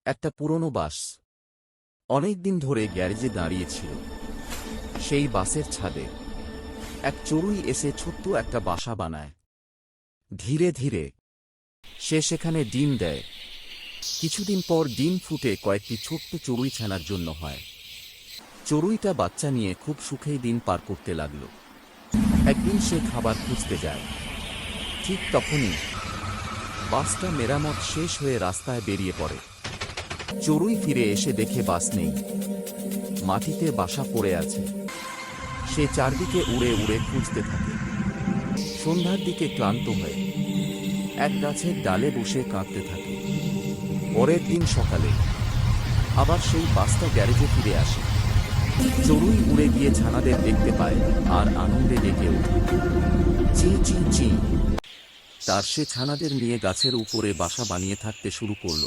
একটা পুরনো বাস অনেক দিন ধরে গ্যারেজে দাঁড়িয়েছিল। সেই বাসের ছাদে এক চড়ুই এসে ছোট্ট একটা বাসা বানায়। ধীরে ধীরে সে সেখানে ডিম দেয়। কিছুদিন পর ডিম ফুটে কয়েকটি ছোট্ট চড়ুই ছানার জন্য হয়। চড়ুইটা বাচ্চা নিয়ে খুব সুখেই দিন পার করতে লাগল। একদিন সে খাবার খুঁজতে যায়। ঠিক তখনই বাসটা মেরামত শেষ হয়ে রাস্তায় বেরিয়ে পড়ে। চড়ুই ফিরে এসে দেখে বাস নেই, মাটিতে বাসা পড়ে আছে। সে চারদিকে উড়ে উড়ে খুঁজতে থাকে। সন্ধ্যার দিকে ক্লান্ত হয়ে এক গাছের ডালে বসে কাঁদতে থাকে। পরের দিন সকালে আবার সেই বাসটা গ্যারেজে ফিরে আসে। চড়ুই উড়ে গিয়ে ছানাদের দেখতে পায় আর আনন্দে ডেকে ওঠে, চি চি চি। তার সে ছানাদের নিয়ে গাছের উপরে বাসা বানিয়ে থাকতে শুরু করল।